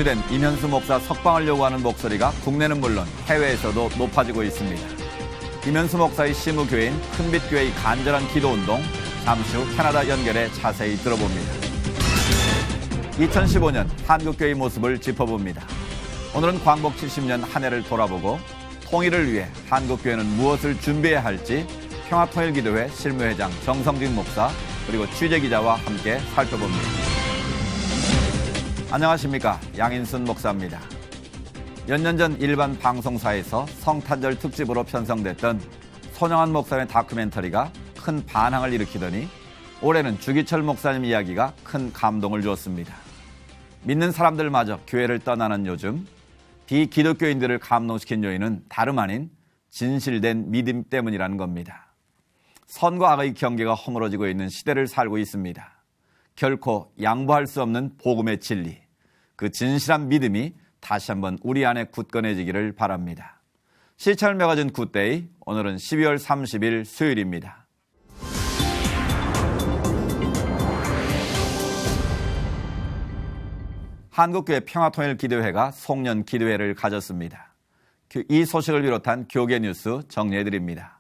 압류된 임현수 목사 석방을 요구하는 목소리가 국내는 물론 해외에서도 높아지고 있습니다. 임현수 목사의 시무교회인 큰빛교회의 간절한 기도운동, 잠시 후 캐나다 연결해 자세히 들어봅니다. 2015년 한국교회의 모습을 짚어봅니다. 오늘은 광복 70년 한 해를 돌아보고 통일을 위해 한국교회는 무엇을 준비해야 할지 평화통일기도회 실무회장 정성진 목사 그리고 취재기자와 함께 살펴봅니다. 안녕하십니까, 양인순 목사입니다. 몇 년 전 일반 방송사에서 성탄절 특집으로 편성됐던 손영한 목사의 다큐멘터리가 큰 반향을 일으키더니 올해는 주기철 목사님 이야기가 큰 감동을 주었습니다. 믿는 사람들마저 교회를 떠나는 요즘 비기독교인들을 감동시킨 요인은 다름 아닌 진실된 믿음 때문이라는 겁니다. 선과 악의 경계가 허물어지고 있는 시대를 살고 있습니다. 결코 양보할 수 없는 복음의 진리, 그 진실한 믿음이 다시 한번 우리 안에 굳건해지기를 바랍니다. 시찰 매거진 굿데이, 오늘은 12월 30일 수요일입니다. 한국교회 평화통일기도회가 송년 기도회를 가졌습니다. 이 소식을 비롯한 교계 뉴스 정리해드립니다.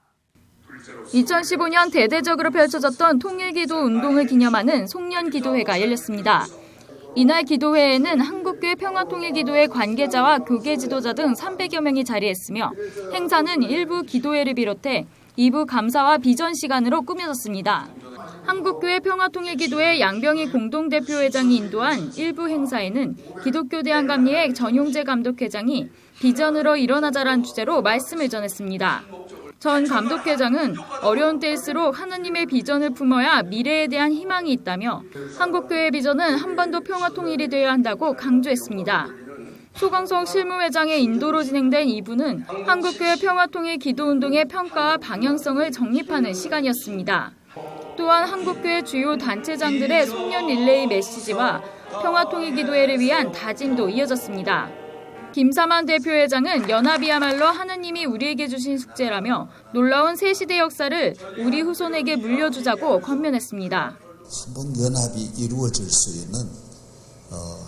2015년 대대적으로 펼쳐졌던 통일기도 운동을 기념하는 송년기도회가 열렸습니다. 이날 기도회에는 한국교회 평화통일기도회 관계자와 교계 지도자 등 300여 명이 자리했으며 행사는 일부 기도회를 비롯해 2부 감사와 비전 시간으로 꾸며졌습니다. 한국교회 평화통일기도회 양병희 공동대표회장이 인도한 일부 행사에는 기독교대한감리회 전용재 감독회장이 비전으로 일어나자란 주제로 말씀을 전했습니다. 전 감독회장은 어려운 때일수록 하나님의 비전을 품어야 미래에 대한 희망이 있다며 한국교회 비전은 한반도 평화통일이 되어야 한다고 강조했습니다. 소강성 실무회장의 인도로 진행된 2부는 한국교회 평화통일 기도운동의 평가와 방향성을 정립하는 시간이었습니다. 또한 한국교회 주요 단체장들의 송년 릴레이 메시지와 평화통일기도회를 위한 다짐도 이어졌습니다. 김사만 대표회장은 연합이야말로 하느님이 우리에게 주신 숙제라며 놀라운 새 시대 역사를 우리 후손에게 물려주자고 권면했습니다. 한번 연합이 이루어질 수 있는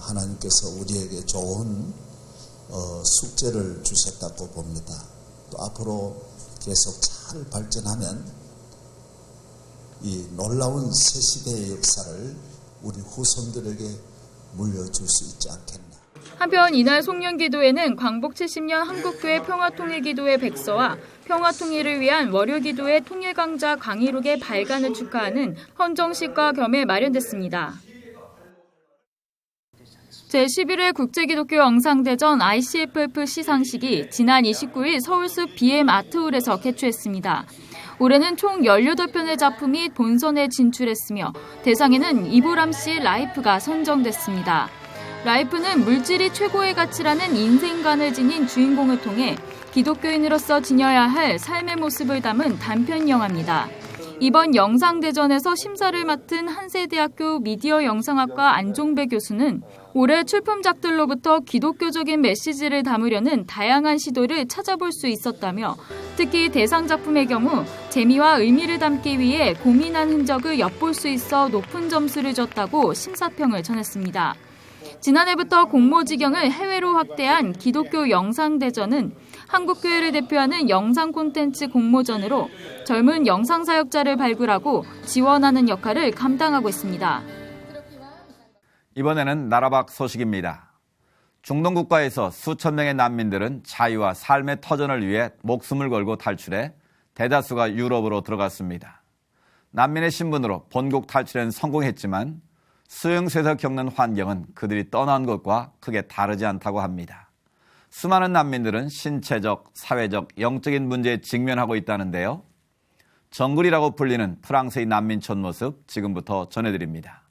하나님께서 우리에게 좋은 숙제를 주셨다고 봅니다. 또 앞으로 계속 잘 발전하면 이 놀라운 새 시대의 역사를 우리 후손들에게 물려줄 수 있지 않겠나. 한편 이날 송년기도회는 광복 70년 한국교회 평화통일기도회 백서와 평화통일을 위한 월요기도회 통일강좌 강의록의 발간을 축하하는 헌정식과 겸해 마련됐습니다. 제11회 국제기독교 영상대전 ICFF 시상식이 지난 29일 서울숲 BM 아트홀에서 개최했습니다. 올해는 총 18편의 작품이 본선에 진출했으며 대상에는 이보람 씨의 라이프가 선정됐습니다. 라이프는 물질이 최고의 가치라는 인생관을 지닌 주인공을 통해 기독교인으로서 지녀야 할 삶의 모습을 담은 단편 영화입니다. 이번 영상대전에서 심사를 맡은 한세대학교 미디어 영상학과 안종배 교수는 올해 출품작들로부터 기독교적인 메시지를 담으려는 다양한 시도를 찾아볼 수 있었다며 특히 대상 작품의 경우 재미와 의미를 담기 위해 고민한 흔적을 엿볼 수 있어 높은 점수를 줬다고 심사평을 전했습니다. 지난해부터 공모지경을 해외로 확대한 기독교 영상대전은 한국교회를 대표하는 영상 콘텐츠 공모전으로 젊은 영상사역자를 발굴하고 지원하는 역할을 감당하고 있습니다. 이번에는 나라 밖 소식입니다. 중동 국가에서 수천 명의 난민들은 자유와 삶의 터전을 위해 목숨을 걸고 탈출해 대다수가 유럽으로 들어갔습니다. 난민의 신분으로 본국 탈출에는 성공했지만 수용소에서 겪는 환경은 그들이 떠난 것과 크게 다르지 않다고 합니다. 수많은 난민들은 신체적, 사회적, 영적인 문제에 직면하고 있다는데요. 정글이라고 불리는 프랑스의 난민촌 모습 지금부터 전해드립니다.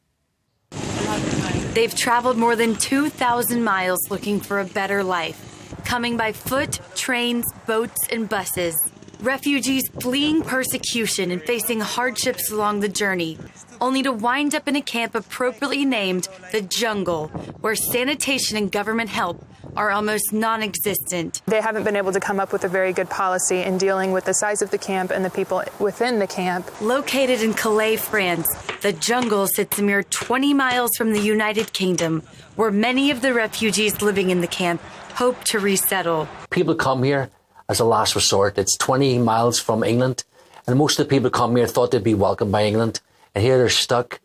They've traveled more than 2,000 miles looking for a better life, coming by foot, trains, boats, and buses. Refugees fleeing persecution and facing hardships along the journey, only to wind up in a camp appropriately named the Jungle, where sanitation and government help are almost non-existent. They haven't been able to come up with a very good policy in dealing with the size of the camp and the people within the camp. Located in Calais, France, the jungle sits a mere 20 miles from the United Kingdom, where many of the refugees living in the camp hope to resettle. People come here as a last resort. It's 20 miles from England, and most of the people come here thought they'd be welcomed by England, and here they're stuck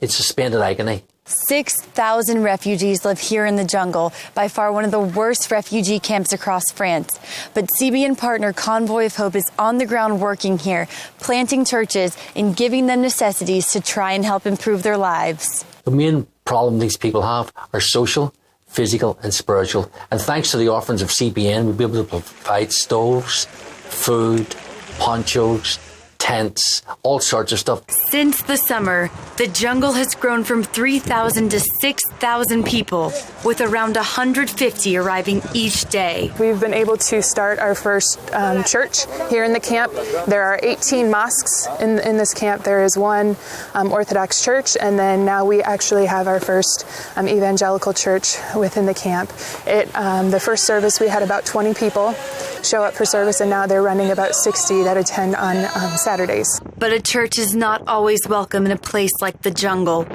in suspended agony. 6,000 refugees live here in the jungle, by far one of the worst refugee camps across France. But CBN partner Convoy of Hope is on the ground working here, planting churches and giving them necessities to try and help improve their lives. The main problem these people have are social, physical and spiritual. And thanks to the offerings of CBN, we'll be able to provide stoves, food, ponchos, tents, all sorts of stuff. Since the summer, the jungle has grown from 3,000 to 6,000 people, with around 150 arriving each day. We've been able to start our first church here in the camp. There are 18 mosques in this camp. There is one Orthodox church, and then now we actually have our first evangelical church within the camp. The first service we had about 20 people show up for service, and now they're running about 60 that attend on Saturdays. But a church is not always welcome in a place like the jungle.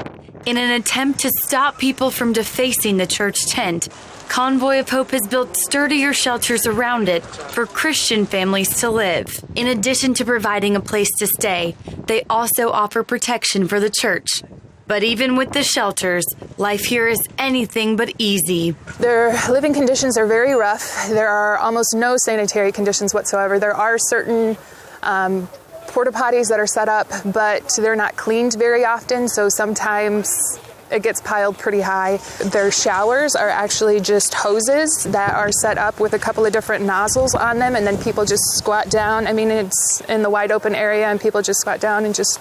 In an attempt to stop people from defacing the church tent, Convoy of Hope has built sturdier shelters around it for Christian families to live. In addition to providing a place to stay, they also offer protection for the church. But even with the shelters, life here is anything but easy. Their living conditions are very rough. There are almost no sanitary conditions whatsoever. There are certain porta potties that are set up, but they're not cleaned very often, so sometimes it gets piled pretty high. Their showers are actually just hoses that are set up with a couple of different nozzles on them, and then people just squat down. I mean, it's in the wide open area, and people just squat down and just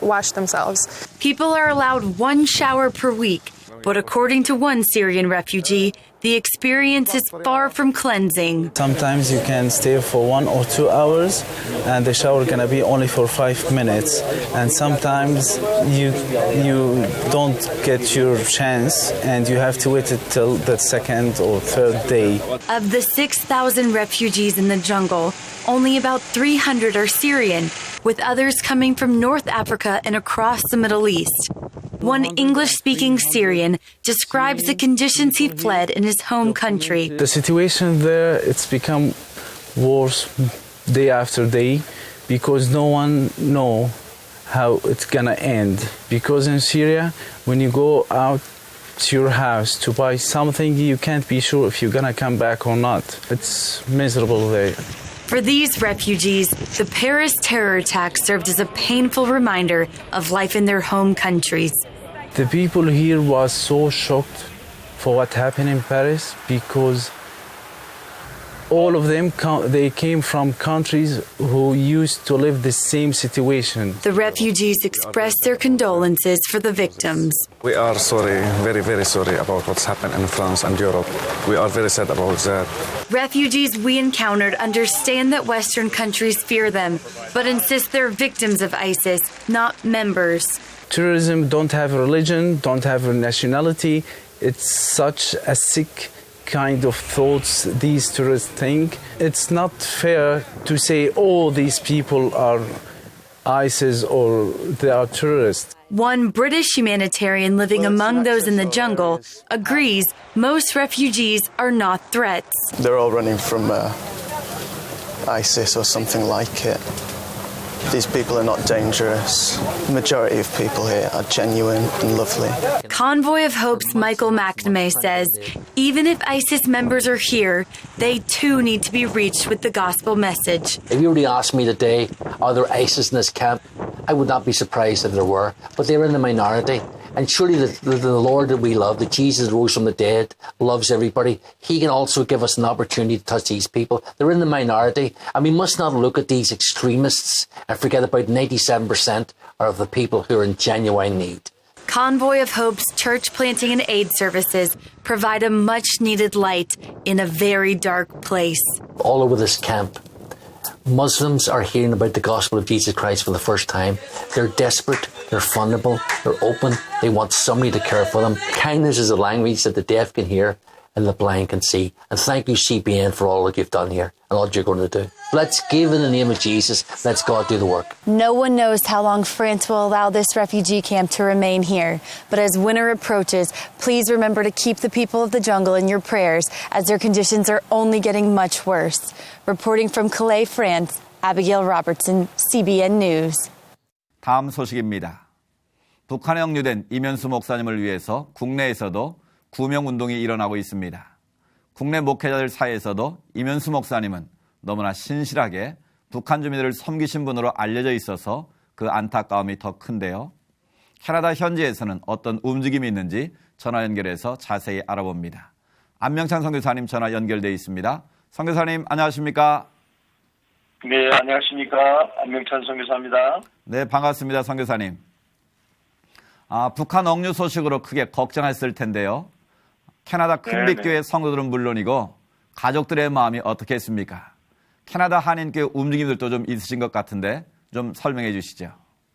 wash themselves. People are allowed one shower per week, but according to one Syrian refugee, the experience is far from cleansing. Sometimes you can stay for 1 or 2 hours and the shower gonna be only for 5 minutes. And sometimes you don't get your chance and you have to wait until the second or third day. Of the 6,000 refugees in the jungle, only about 300 are Syrian, with others coming from North Africa and across the Middle East. One English-speaking Syrian describes the conditions he fled in his home country. The situation there, it's become worse day after day because no one knows how it's gonna end. Because in Syria, when you go out to your house to buy something, you can't be sure if you're gonna come back or not. It's miserable there. For these refugees, the Paris terror attack served as a painful reminder of life in their home countries. The people here was so shocked for what happened in Paris because all of them, they came from countries who used to live the same situation. The refugees expressed their condolences for the victims. We are sorry, very, very sorry about what's happened in France and Europe. We are very sad about that. Refugees we encountered understand that Western countries fear them, but insist they're victims of ISIS, not members. Terrorism don't have a religion, don't have a nationality. It's such a sick kind of thoughts these tourists think. It's not fair to say, oh, these people are ISIS or they are terrorists. One British humanitarian living among those in the jungle agrees most refugees are not threats. They're all running from ISIS or something like it. These people are not dangerous. The majority of people here are genuine and lovely. Convoy of Hope's Michael McNamee says, even if ISIS members are here, they too need to be reached with the gospel message. If you were to ask me today, are there ISIS in this camp? I would not be surprised if there were, but they're in the minority. And surely the Lord that we love, that Jesus rose from the dead, loves everybody. He can also give us an opportunity to touch these people. They're in the minority, and we must not look at these extremists and forget about 97% are of the people who are in genuine need. Convoy of Hope's church planting and aid services provide a much-needed light in a very dark place. All over this camp, Muslims are hearing about the gospel of Jesus Christ for the first time. They're desperate, they're vulnerable, they're open, they want somebody to care for them. Kindness is a language that the deaf can hear, and the blind can see. And thank you, CBN, for all that you've done here and all you're going to do. Let's give in the name of Jesus. Let's God do the work. No one knows how long France will allow this refugee camp to remain here. But as winter approaches, please remember to keep the people of the jungle in your prayers as their conditions are only getting much worse. Reporting from Calais, France, Abigail Robertson, CBN News. 다음 소식입니다. 북한에 억류된 이면수 목사님을 위해서 국내에서도 구명운동이 일어나고 있습니다. 국내 목회자들 사이에서도 이면수 목사님은 너무나 신실하게 북한 주민들을 섬기신 분으로 알려져 있어서 그 안타까움이 더 큰데요. 캐나다 현지에서는 어떤 움직임이 있는지 전화 연결해서 자세히 알아봅니다. 안명찬 선교사님 전화 연결돼 있습니다. 선교사님 안녕하십니까? 네, 안녕하십니까? 안명찬 선교사입니다. 네, 반갑습니다. 선교사님. 북한 억류 소식으로 크게 걱정했을 텐데요. 캐나다 큰빛교회 성도들은 물론이고 가족들의 마음이 어떻겠습니까? 캐나다 한인교회 움직임들도 좀 있으신 것 같은데 좀 설명해 주시죠.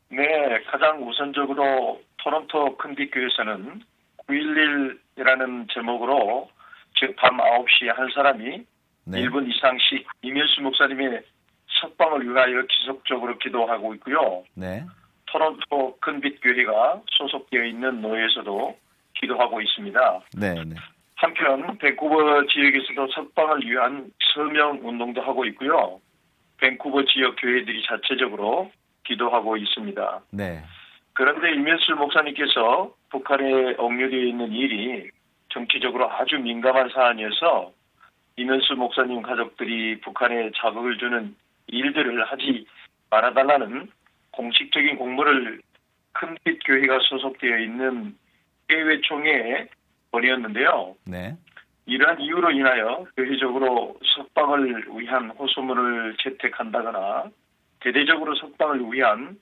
네, 가장 우선적으로 토론토 큰빛교회에서는 911이라는 제목으로 즉 밤 9시에 한 사람이 1분 이상씩 이면수 목사님의 석방을 위하여 지속적으로 기도하고 있고요. 네. 토론토 큰빛교회가 소속되어 있는 노예에서도 기도하고 있습니다. 네. 한편 밴쿠버 지역에서도 석방을 위한 서명 운동도 하고 있고요. 밴쿠버 지역 교회들이 자체적으로 기도하고 있습니다. 네. 그런데 이면수 목사님께서 북한에 억류되어 있는 일이 정치적으로 아주 민감한 사안이어서 이면수 목사님 가족들이 북한에 자극을 주는 일들을 하지 말아달라는 공식적인 공문을 큰빛교회가 소속되어 있는 해외총회에 보내었는데요. 네. 이러한 이유로 인하여 교회적으로 석방을 위한 호소문을 채택한다거나 대대적으로 석방을 위한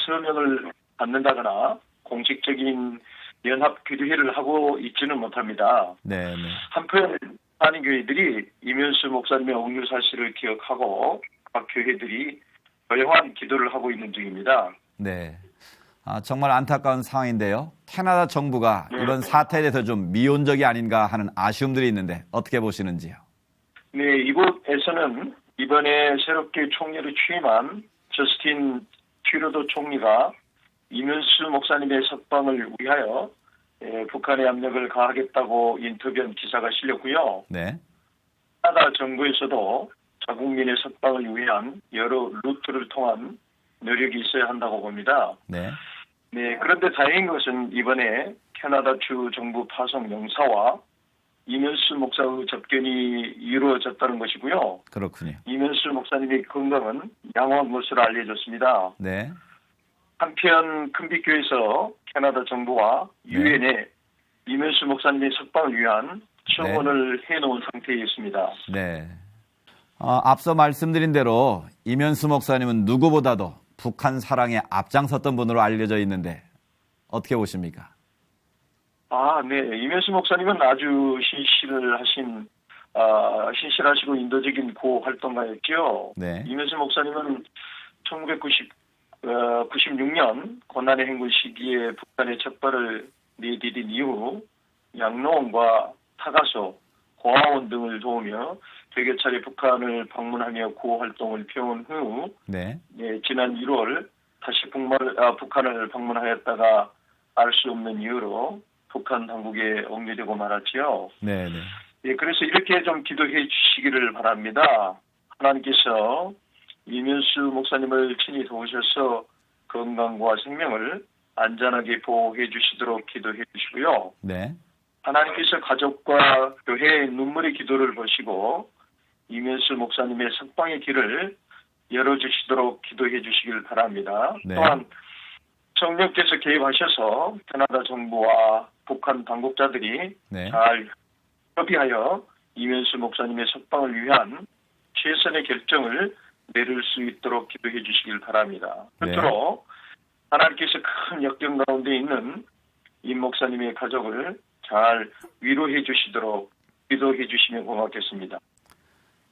서명을 받는다거나 공식적인 연합 기도회를 하고 있지는 못합니다. 네. 한편 한인교회들이 이면수 목사님의 억류 사실을 기억하고 각 교회들이 조용한 기도를 하고 있는 중입니다. 네. 정말 안타까운 상황인데요. 캐나다 정부가 이번 사태에 대해서 좀 미온적이 아닌가 하는 아쉬움들이 있는데 어떻게 보시는지요? 네, 이곳에서는 이번에 새롭게 총리를 취임한 저스틴 트루도 총리가 이면수 목사님의 석방을 위하여 북한의 압력을 가하겠다고 인터뷰한 기사가 실렸고요. 네. 캐나다 정부에서도 자국민의 석방을 위한 여러 루트를 통한 노력이 있어야 한다고 봅니다. 네. 네, 그런데 다행인 것은 이번에 캐나다 주 정부 파송 영사와 이면수 목사의 접견이 이루어졌다는 것이고요. 그렇군요. 이면수 목사님의 건강은 양호한 것으로 알려졌습니다. 네. 한편 큰빛교회에서 캐나다 정부와 유엔에 이면수 목사님의 석방을 위한 청원을 해놓은 상태에 있습니다. 네. 앞서 말씀드린 대로 이면수 목사님은 누구보다도 북한 사랑에 앞장섰던 분으로 알려져 있는데 어떻게 보십니까? 네. 이면수 목사님은 아주 신실하시고 인도적인 구호 활동가였죠. 네. 이면수 목사님은 1996년 고난의 행군 시기에 북한의 척발을 내디딘 이후 양로원과 타가소, 고아원 등을 도우며 되게 차례 북한을 방문하며 구호 활동을 펴온 후 지난 1월 다시 북한을 방문하였다가 알 수 없는 이유로 북한 당국에 억류되고 말았지요. 네. 그래서 이렇게 좀 기도해 주시기를 바랍니다. 하나님께서 이면수 목사님을 친히 도우셔서 건강과 생명을 안전하게 보호해 주시도록 기도해 주시고요. 네. 하나님께서 가족과 교회의 눈물의 기도를 보시고 이면수 목사님의 석방의 길을 열어주시도록 기도해 주시길 바랍니다. 네. 또한 성령께서 개입하셔서 캐나다 정부와 북한 당국자들이 잘 협의하여 이면수 목사님의 석방을 위한 최선의 결정을 내릴 수 있도록 기도해 주시길 바랍니다. 끝으로 하나님께서 큰 역경 가운데 있는 임 목사님의 가족을 잘 위로해 주시도록 기도해 주시면 고맙겠습니다.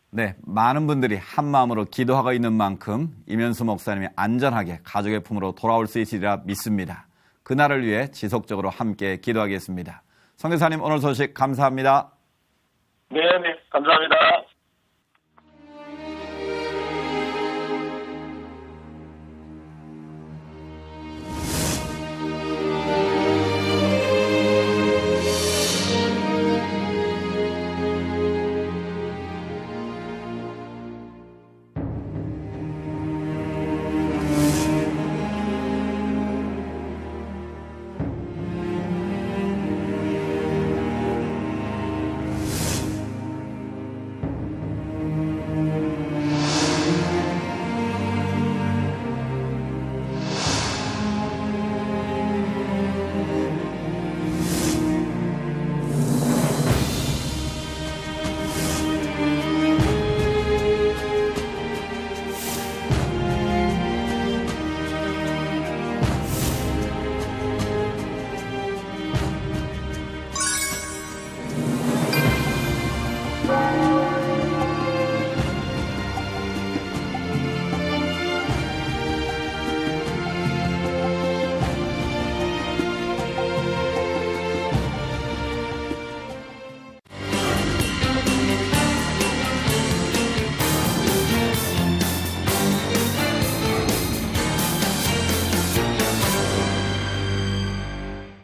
네, 많은 분들이 한 마음으로 기도하고 있는 만큼 이면수 목사님이 안전하게 가족의 품으로 돌아올 수 있으리라 믿습니다. 그날을 위해 지속적으로 함께 기도하겠습니다. 선교사님 오늘 소식 감사합니다. 네, 감사합니다.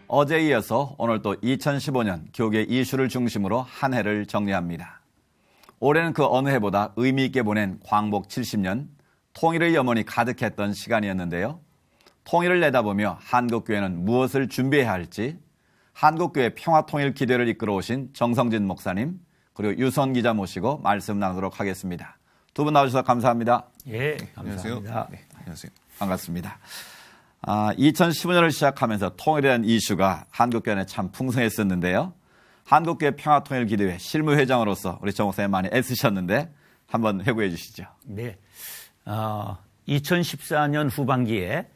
어제에 이어서 오늘 또 2015년 교계 이슈를 중심으로 한 해를 정리합니다. 올해는 그 어느 해보다 의미 있게 보낸 광복 70년, 통일의 염원이 가득했던 시간이었는데요. 통일을 내다보며 한국교회는 무엇을 준비해야 할지 한국교회 평화통일 기도회를 이끌어오신 정성진 목사님 그리고 유선 기자 모시고 말씀 나누도록 하겠습니다. 두 분 나와주셔서 감사합니다. 예, 감사합니다. 네, 안녕하세요. 반갑습니다. 2015년을 시작하면서 통일에 대한 이슈가 한국교회에 참 풍성했었는데요. 한국교회 평화통일기도회 실무회장으로서 우리 정 목사님 많이 애쓰셨는데 한번 회고해 주시죠. 네, 2014년 후반기에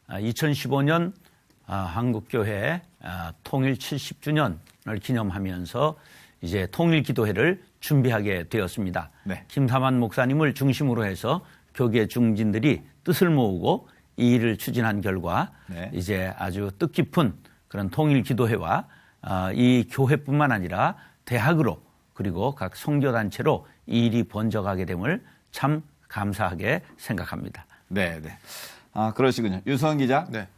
2015년 한국교회 통일 70주년을 기념하면서 이제 통일기도회를 준비하게 되었습니다. 네. 김삼환 목사님을 중심으로 해서 교계 중진들이 뜻을 모으고 이 일을 추진한 결과 네. 이제 아주 뜻깊은 그런 통일기도회와 이 교회뿐만 아니라 대학으로 그리고 각 선교단체로 이 일이 번져가게 됨을 참 감사하게 생각합니다. 네, 네. 그러시군요. 유선 기자. 네.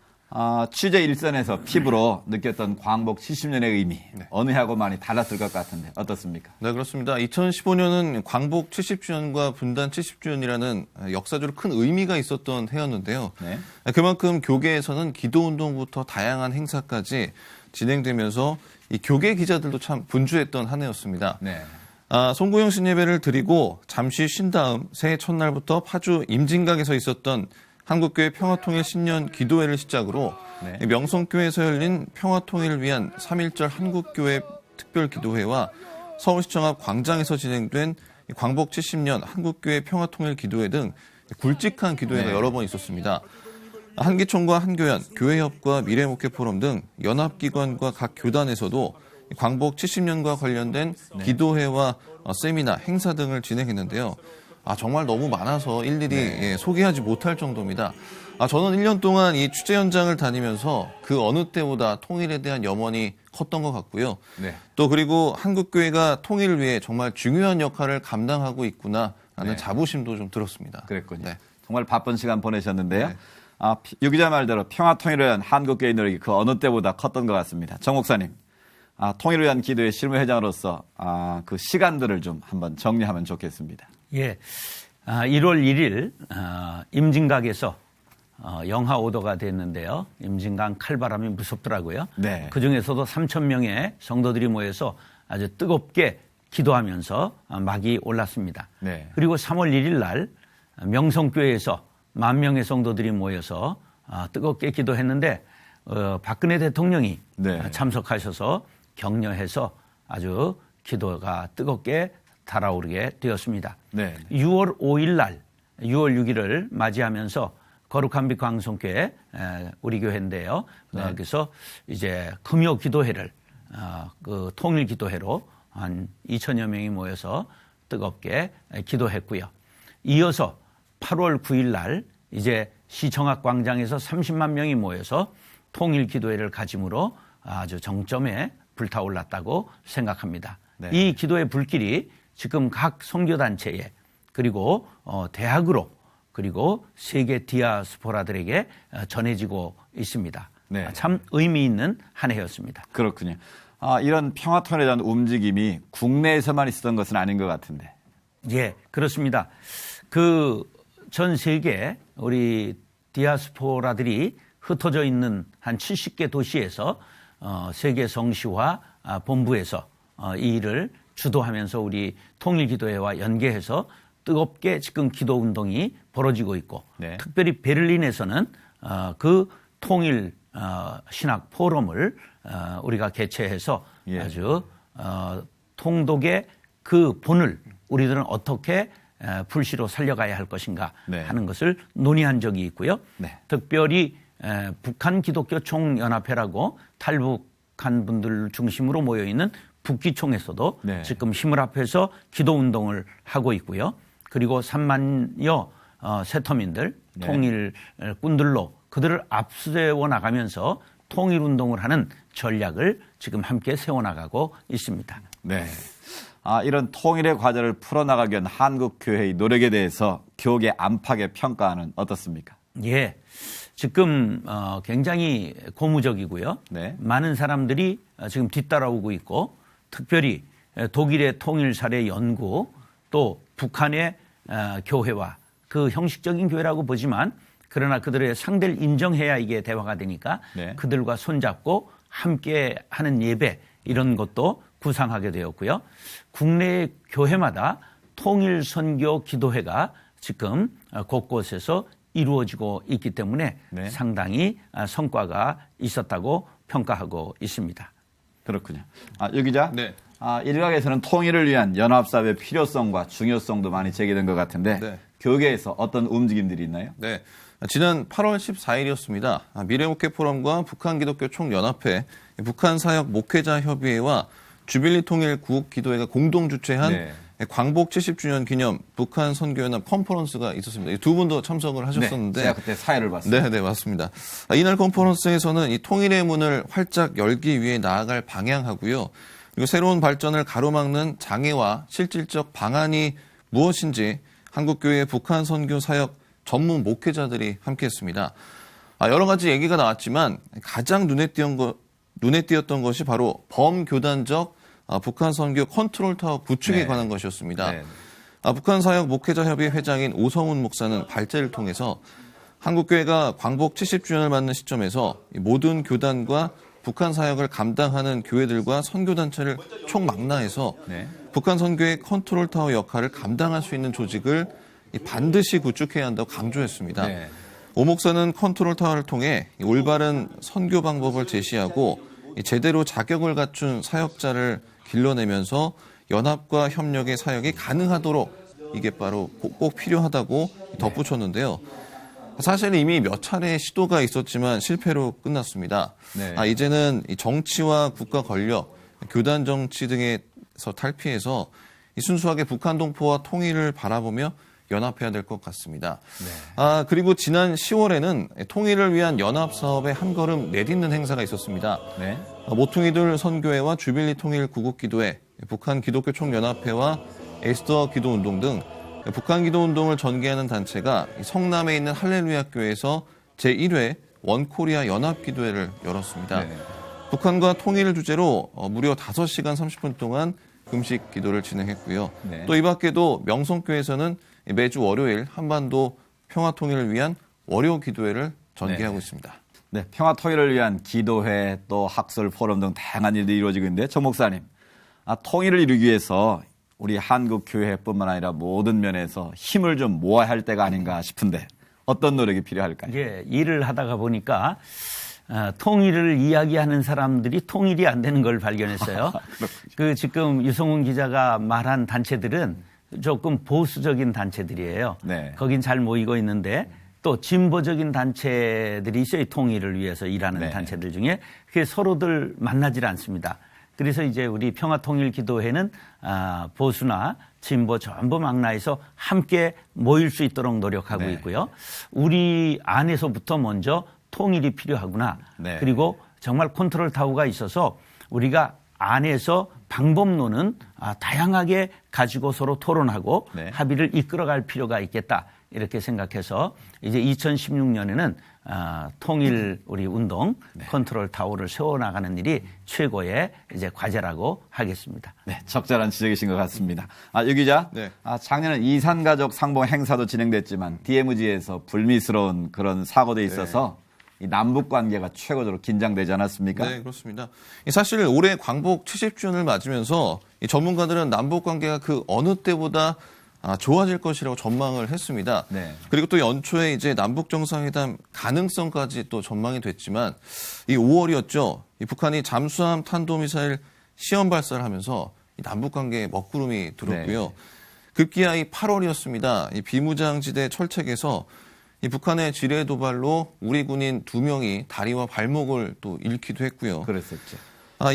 취재 일선에서 피부로 느꼈던 광복 70년의 의미 네. 어느 해하고 많이 달랐을 것 같은데 어떻습니까? 네, 그렇습니다. 2015년은 광복 70주년과 분단 70주년이라는 역사적으로 큰 의미가 있었던 해였는데요. 네. 그만큼 교계에서는 기도운동부터 다양한 행사까지 진행되면서 이 교계 기자들도 참 분주했던 한 해였습니다. 네. 송구영 신예배를 드리고 잠시 쉰 다음 새해 첫날부터 파주 임진각에서 있었던 한국교회 평화통일 신년 기도회를 시작으로 네. 명성교회에서 열린 평화통일을 위한 3.1절 한국교회 특별기도회와 서울시청 앞 광장에서 진행된 광복 70년 한국교회 평화통일 기도회 등 굵직한 기도회가 네. 여러 번 있었습니다. 한기총과 한교연, 교회협과 미래목회포럼 등 연합기관과 각 교단에서도 광복 70년과 관련된 네. 기도회와 세미나, 행사 등을 진행했는데요. 정말 너무 많아서 일일이 네. 소개하지 못할 정도입니다. 저는 1년 동안 이 취재 현장을 다니면서 그 어느 때보다 통일에 대한 염원이 컸던 것 같고요. 네. 또 그리고 한국교회가 통일을 위해 정말 중요한 역할을 감당하고 있구나라는 네. 자부심도 좀 들었습니다. 그랬군요. 네. 정말 바쁜 시간 보내셨는데요. 네. 유 기자 말대로 평화통일을 위한 한국교회 노력이 그 어느 때보다 컸던 것 같습니다. 정 목사님, 통일을 위한 기도회 실무회장으로서 그 시간들을 좀 한번 정리하면 좋겠습니다. 예, 1월 1일 임진각에서 영하 5도가 됐는데요. 임진각 칼바람이 무섭더라고요. 네. 그중에서도 3,000명의 성도들이 모여서 아주 뜨겁게 기도하면서 막이 올랐습니다. 네. 그리고 3월 1일 날 명성교회에서 10,000명의 성도들이 모여서 뜨겁게 기도했는데 박근혜 대통령이 네. 참석하셔서 격려해서 아주 기도가 뜨겁게 달아오르게 되었습니다. 네. 6월 5일 날 6월 6일을 맞이하면서 거룩한 빛 광성교회 우리 교회인데요. 네. 그래서 이제 금요 기도회를 그 통일 기도회로 한 2,000여 명이 모여서 뜨겁게 기도했고요. 이어서 8월 9일 날 이제 시청 앞 광장에서 30만 명이 모여서 통일 기도회를 가짐으로 아주 정점에 불타올랐다고 생각합니다. 네. 이 기도의 불길이 지금 각 선교단체에 그리고 대학으로 그리고 세계 디아스포라들에게 전해지고 있습니다. 네. 참 의미 있는 한 해였습니다. 그렇군요. 이런 평화통일에 대한 움직임이 국내에서만 있었던 것은 아닌 것 같은데. 예, 그렇습니다. 그 전 세계 우리 디아스포라들이 흩어져 있는 한 70개 도시에서 세계 성시화 본부에서 이 일을 주도하면서 우리 통일기도회와 연계해서 뜨겁게 지금 기도 운동이 벌어지고 있고 네. 특별히 베를린에서는 그 통일 신학 포럼을 우리가 개최해서 예. 아주 통독의 그 본을 우리들은 어떻게 불시로 살려가야 할 것인가 네. 하는 것을 논의한 적이 있고요. 네. 특별히 북한 기독교 총연합회라고 탈북한 분들 중심으로 모여있는 북기총에서도 네. 지금 힘을 합해서 기도 운동을 하고 있고요. 그리고 3만여 세터민들, 네. 통일꾼들로 그들을 앞세워 나가면서 통일 운동을 하는 전략을 지금 함께 세워나가고 있습니다. 네. 이런 통일의 과제를 풀어나가기 위한 한국교회의 노력에 대해서 교계 안팎의 평가는 어떻습니까? 예. 지금 굉장히 고무적이고요. 네. 많은 사람들이 지금 뒤따라오고 있고 특별히 독일의 통일사례 연구 또 북한의 교회와 그 형식적인 교회라고 보지만 그러나 그들의 상대를 인정해야 이게 대화가 되니까 네. 그들과 손잡고 함께 하는 예배 이런 것도 구상하게 되었고요. 국내 교회마다 통일선교 기도회가 지금 곳곳에서 이루어지고 있기 때문에 네. 상당히 성과가 있었다고 평가하고 있습니다. 그렇군요. 유 기자. 네. 일각에서는 통일을 위한 연합사업의 필요성과 중요성도 많이 제기된 것 같은데 네. 교계에서 어떤 움직임들이 있나요? 네. 지난 8월 14일이었습니다. 미래목회 포럼과 북한기독교 총연합회, 북한사역 목회자협의회와 주빌리 통일 구국기도회가 공동 주최한 네. 광복 70주년 기념 북한 선교연합 컨퍼런스가 있었습니다. 두 분도 참석을 하셨었는데, 네, 제가 그때 사회를 봤습니다. 네, 맞습니다. 이날 컨퍼런스에서는 이 통일의 문을 활짝 열기 위해 나아갈 방향하고요. 그리고 새로운 발전을 가로막는 장애와 실질적 방안이 무엇인지 한국교회 북한 선교 사역 전문 목회자들이 함께했습니다. 여러 가지 얘기가 나왔지만 가장 눈에 띄었던 것이 바로 범교단적 북한 선교 컨트롤 타워 구축에 네. 관한 것이었습니다. 네. 북한 사역 목회자 협의 회장인 오성훈 목사는 발제를 통해서 한국교회가 광복 70주년을 맞는 시점에서 모든 교단과 북한 사역을 감당하는 교회들과 선교단체를 총망라해서 네. 북한 선교의 컨트롤 타워 역할을 감당할 수 있는 조직을 반드시 구축해야 한다고 강조했습니다. 네. 오 목사는 컨트롤 타워를 통해 올바른 선교 방법을 제시하고 제대로 자격을 갖춘 사역자를 길러내면서 연합과 협력의 사역이 가능하도록 이게 바로 꼭 필요하다고 덧붙였는데요. 사실 이미 몇 차례 시도가 있었지만 실패로 끝났습니다. 네. 이제는 정치와 국가 권력, 교단 정치 등에서 탈피해서 순수하게 북한 동포와 통일을 바라보며 연합해야 될 것 같습니다. 네. 그리고 지난 10월에는 통일을 위한 연합 사업에 한 걸음 내딛는 행사가 있었습니다. 네. 모퉁이들 선교회와 주빌리 통일 구국기도회, 북한 기독교 총연합회와 에스더 기도운동 등 북한 기도운동을 전개하는 단체가 성남에 있는 할렐루야 교회에서 제1회 원코리아 연합기도회를 열었습니다. 네. 북한과 통일을 주제로 무려 5시간 30분 동안 금식 기도를 진행했고요. 네. 또 이 밖에도 명성교회에서는 매주 월요일 한반도 평화통일을 위한 월요 기도회를 전개하고 네. 있습니다. 네, 평화 통일을 위한 기도회 또 학술 포럼 등 다양한 일들이 이루어지고 있는데 정 목사님, 통일을 이루기 위해서 우리 한국 교회뿐만 아니라 모든 면에서 힘을 좀 모아야 할 때가 아닌가 싶은데 어떤 노력이 필요할까요? 예, 일을 하다가 보니까 통일을 이야기하는 사람들이 통일이 안 되는 걸 발견했어요. 그 지금 유성훈 기자가 말한 단체들은 조금 보수적인 단체들이에요. 네. 거긴 잘 모이고 있는데 또 진보적인 단체들이 있어요. 통일을 위해서 일하는 네. 단체들 중에 그게 서로들 만나질 않습니다. 그래서 이제 우리 평화통일기도회는 보수나 진보 전부 망라해서 함께 모일 수 있도록 노력하고 네. 있고요. 우리 안에서부터 먼저 통일이 필요하구나. 네. 그리고 정말 컨트롤 타워가 있어서 우리가 안에서 방법론은 다양하게 가지고 서로 토론하고 네. 합의를 이끌어갈 필요가 있겠다. 이렇게 생각해서 이제 2016년에는 통일 우리 운동 컨트롤 타워를 세워나가는 일이 최고의 이제 과제라고 하겠습니다. 네, 적절한 지적이신 것 같습니다. 유 기자, 네. 작년에 이산가족 상봉 행사도 진행됐지만 DMZ에서 불미스러운 그런 사고도 있어서 이 남북 관계가 최고적으로 긴장되지 않았습니까? 네, 그렇습니다. 사실 올해 광복 70주년을 맞으면서 이 전문가들은 남북 관계가 그 어느 때보다 좋아질 것이라고 전망을 했습니다. 네. 그리고 또 연초에 이제 남북 정상회담 가능성까지 또 전망이 됐지만 이 5월이었죠. 이 북한이 잠수함 탄도미사일 시험 발사를 하면서 이 남북 관계에 먹구름이 들었고요. 네. 급기야 이 8월이었습니다. 이 비무장지대 철책에서 이 북한의 지뢰 도발로 우리 군인 2명이 다리와 발목을 또 잃기도 했고요. 그랬었죠.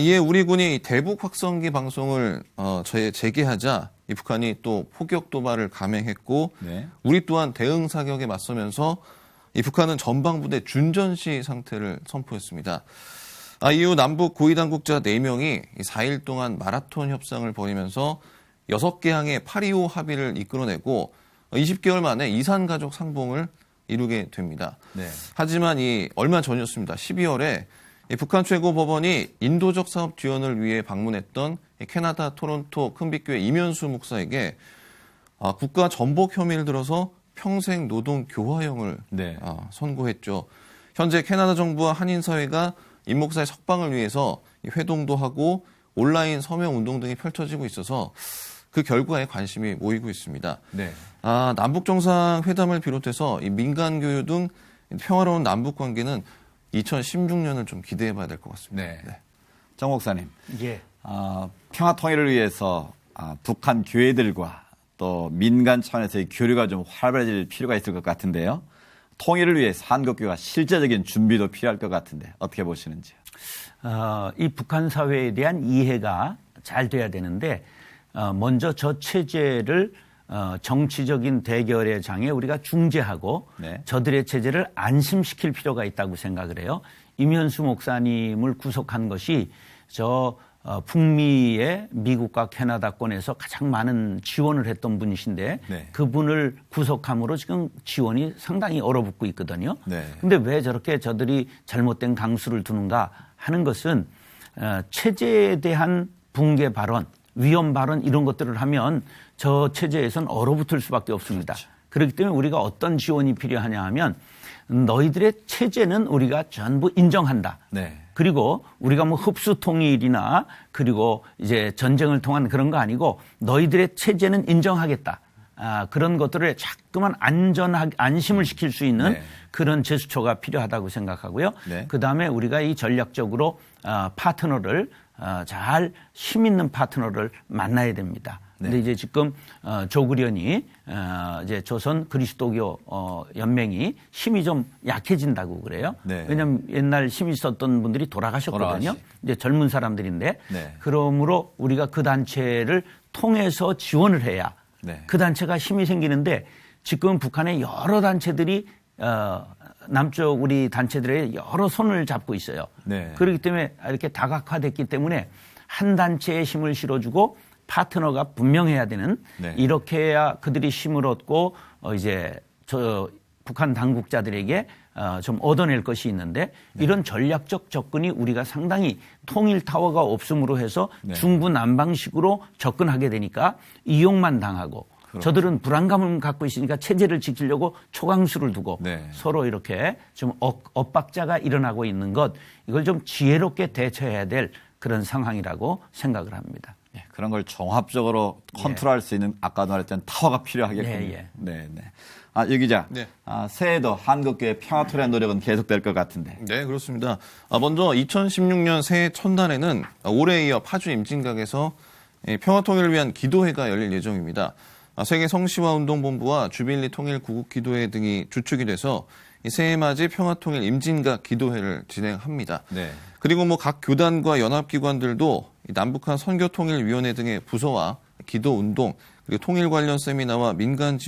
이에 우리 군이 대북 확성기 방송을 재개하자 이 북한이 또 포격 도발을 감행했고 네. 우리 또한 대응 사격에 맞서면서 이 북한은 전방부대 준전시 상태를 선포했습니다. 이후 남북 고위 당국자 4명이 4일 동안 마라톤 협상을 벌이면서 6개 항의 8.25 합의를 이끌어내고 20개월 만에 이산 가족 상봉을 이루게 됩니다. 네. 하지만 얼마 전이었습니다. 12월에 북한 최고법원이 인도적 사업 지원을 위해 방문했던 캐나다 토론토 큰빛교회 이면수 목사에게 국가 전복 혐의를 들어서 평생 노동 교화형을 네. 선고했죠. 현재 캐나다 정부와 한인사회가 임 목사의 석방을 위해서 회동도 하고 온라인 서명 운동 등이 펼쳐지고 있어서 그 결과에 관심이 모이고 있습니다. 네. 남북 정상회담을 비롯해서 이 민간 교류 등 평화로운 남북 관계는 2016년을 좀 기대해 봐야 될 것 같습니다. 네. 정 목사님, 예. 평화 통일을 위해서 북한 교회들과 또 민간 차원에서의 교류가 좀 활발해질 필요가 있을 것 같은데요. 통일을 위해서 한국교회가 실제적인 준비도 필요할 것 같은데 어떻게 보시는지요? 이 북한 사회에 대한 이해가 잘 돼야 되는데 먼저 저 체제를 정치적인 대결의 장에 우리가 중재하고 네. 저들의 체제를 안심시킬 필요가 있다고 생각을 해요. 이면수 목사님을 구속한 것이 북미의 미국과 캐나다권에서 가장 많은 지원을 했던 분이신데 네. 그분을 구속함으로 지금 지원이 상당히 얼어붙고 있거든요. 그런데 네. 왜 저렇게 저들이 잘못된 강수를 두는가 하는 것은 체제에 대한 붕괴 발언, 위험 발언 이런 것들을 하면 저 체제에선 얼어붙을 수밖에 없습니다. 그렇죠. 그렇기 때문에 우리가 어떤 지원이 필요하냐 하면 너희들의 체제는 우리가 전부 인정한다. 네. 그리고 우리가 뭐 흡수 통일이나 그리고 이제 전쟁을 통한 그런 거 아니고 너희들의 체제는 인정하겠다. 그런 것들을 자꾸만 안심을 시킬 수 있는 네. 그런 제스처가 필요하다고 생각하고요. 네. 그다음에 우리가 이 전략적으로 파트너를 잘 힘 있는 파트너를 만나야 됩니다. 근데 네. 이제 지금 조국련이 이제 조선 그리스도교 연맹이 힘이 좀 약해진다고 그래요. 네. 왜냐하면 옛날 힘이 있었던 분들이 돌아가셨거든요. 이제 젊은 사람들인데 네. 그러므로 우리가 그 단체를 통해서 지원을 해야 네. 그 단체가 힘이 생기는데 지금 북한의 여러 단체들이 남쪽 우리 단체들의 여러 손을 잡고 있어요. 네. 그렇기 때문에 이렇게 다각화됐기 때문에 한 단체에 힘을 실어주고 파트너가 분명해야 되는 네. 이렇게 해야 그들이 힘을 얻고 이제 북한 당국자들에게 좀 얻어낼 것이 있는데 이런 전략적 접근이 우리가 상당히 통일 타워가 없음으로 해서 네. 중구난방식으로 접근하게 되니까 이용만 당하고 저들은 불안감을 갖고 있으니까 체제를 지키려고 초강수를 두고 네. 서로 이렇게 좀 엇박자가 일어나고 있는 것 이걸 좀 지혜롭게 대처해야 될 그런 상황이라고 생각을 합니다. 예, 그런 걸 종합적으로 컨트롤할 수 있는 아까도 말했던 타워가 필요하겠군요. 예. 네. 유 기자, 네. 새해도 한국교회 평화토론 노력은 계속될 것 같은데. 네, 그렇습니다. 먼저 2016년 새해 첫날에는 올해에 이어 파주 임진각에서 평화통일을 위한 기도회가 열릴 예정입니다. 세계 성시화운동본부와 주빌리 통일 구국기도회 등이 주축이 돼서 새해맞이 평화통일 임진각 기도회를 진행합니다. 네. 그리고 각 교단과 연합기관들도 남북한 선교통일위원회 등의 부서와 기도운동, 그리고 통일 관련 세미나와 민간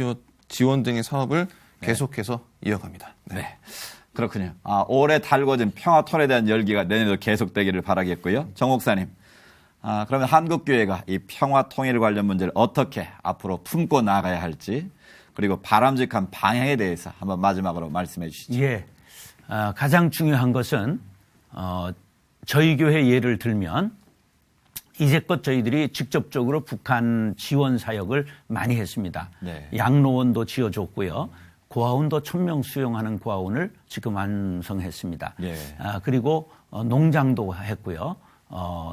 지원 등의 사업을 계속해서 이어갑니다. 네. 그렇군요. 올해 달궈진 평화토론에 대한 열기가 내년에도 계속되기를 바라겠고요. 정 목사님, 그러면 한국교회가 이 평화 통일 관련 문제를 어떻게 앞으로 품고 나가야 할지 그리고 바람직한 방향에 대해서 한번 마지막으로 말씀해 주시죠. 예. 가장 중요한 것은 저희 교회 예를 들면 이제껏 저희들이 직접적으로 북한 지원 사역을 많이 했습니다. 네. 양로원도 지어줬고요. 고아원도 1000명 수용하는 고아원을 지금 완성했습니다. 예. 그리고 농장도 했고요.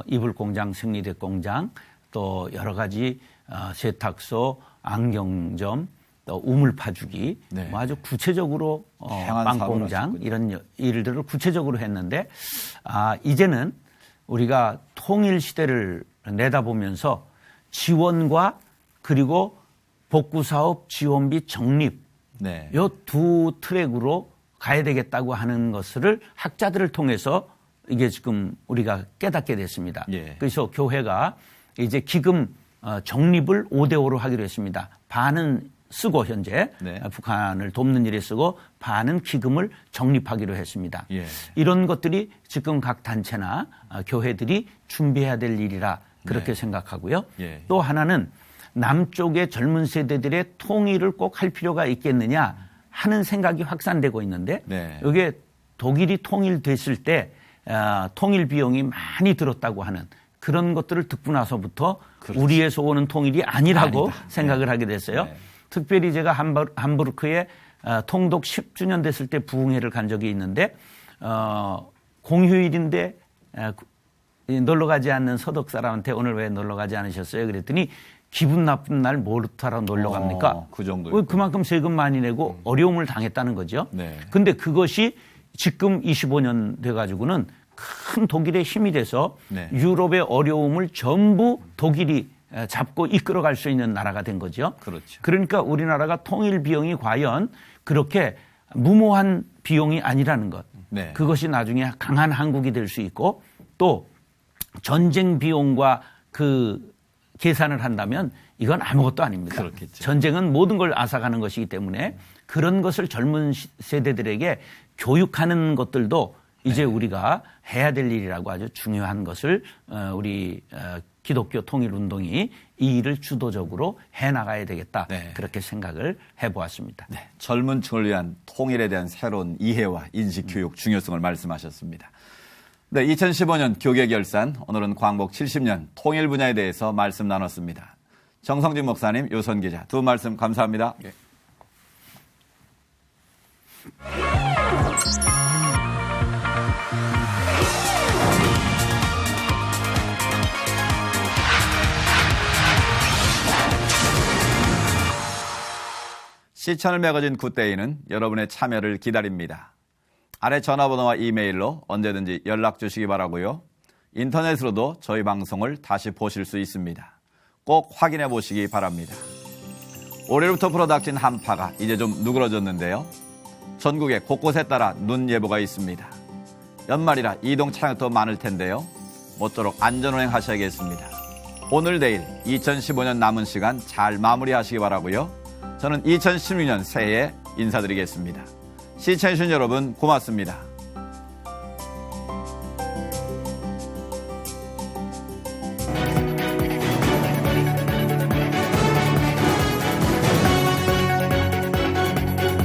이불 공장, 생리대 공장, 또 여러 가지 세탁소, 안경점, 또 우물 파주기, 네. 뭐 아주 구체적으로 빵 공장 이런 일들을 구체적으로 했는데 이제는 우리가 통일 시대를 내다보면서 지원과 그리고 복구 사업 지원비 적립 네. 요 두 트랙으로 가야 되겠다고 하는 것을 학자들을 통해서 이게 지금 우리가 깨닫게 됐습니다. 예. 그래서 교회가 이제 기금 적립을 5대5로 하기로 했습니다. 반은 쓰고 현재 네. 북한을 돕는 일에 쓰고 반은 기금을 적립하기로 했습니다. 예. 이런 것들이 지금 각 단체나 교회들이 준비해야 될 일이라 그렇게 네. 생각하고요. 예. 또 하나는 남쪽의 젊은 세대들의 통일을 꼭 할 필요가 있겠느냐 하는 생각이 확산되고 있는데 네. 이게 독일이 통일됐을 때 통일 비용이 많이 들었다고 하는 그런 것들을 듣고 나서부터 그렇지. 우리에서 오는 통일이 아니라고 아니다. 생각을 하게 됐어요. 네. 특별히 제가 함부르크에 통독 10주년 됐을 때 부흥회를 간 적이 있는데 공휴일인데 놀러 가지 않는 서독 사람한테 오늘 왜 놀러 가지 않으셨어요? 그랬더니 기분 나쁜 날 뭐하러 놀러 갑니까? 그 정도. 그만큼 세금 많이 내고 어려움을 당했다는 거죠. 네. 근데 그것이 지금 25년 돼가지고는 큰 독일의 힘이 돼서 네. 유럽의 어려움을 전부 독일이 잡고 이끌어갈 수 있는 나라가 된 거죠. 그렇죠. 그러니까 우리나라가 통일 비용이 과연 그렇게 무모한 비용이 아니라는 것. 네. 그것이 나중에 강한 한국이 될 수 있고 또 전쟁 비용과 그 계산을 한다면 이건 아무것도 아닙니다. 그렇겠죠. 전쟁은 모든 걸 앗아가는 것이기 때문에 그런 것을 젊은 세대들에게 교육하는 것들도 이제 우리가 해야 될 일이라고 아주 중요한 것을 우리 기독교 통일운동이 이 일을 주도적으로 해나가야 되겠다. 네. 그렇게 생각을 해보았습니다. 네, 젊은 층을 위한 통일에 대한 새로운 이해와 인식 교육 중요성을 말씀하셨습니다. 네, 2015년 교계 결산, 오늘은 광복 70년 통일 분야에 대해서 말씀 나눴습니다. 정성진 목사님, 요선 기자 두 말씀 감사합니다. 네. 시천을 매거진 굿데이는 여러분의 참여를 기다립니다. 아래 전화번호와 이메일로 언제든지 연락 주시기 바라고요. 인터넷으로도 저희 방송을 다시 보실 수 있습니다. 꼭 확인해 보시기 바랍니다. 올해부터 불어닥친 한파가 이제 좀 누그러졌는데요. 전국에 곳곳에 따라 눈 예보가 있습니다. 연말이라 이동 차량도 많을 텐데요. 모쪼록 안전운행 하셔야겠습니다. 오늘 내일 2015년 남은 시간 잘 마무리하시기 바라고요. 저는 2016년 새해에 인사드리겠습니다. 시청해주신 여러분 고맙습니다.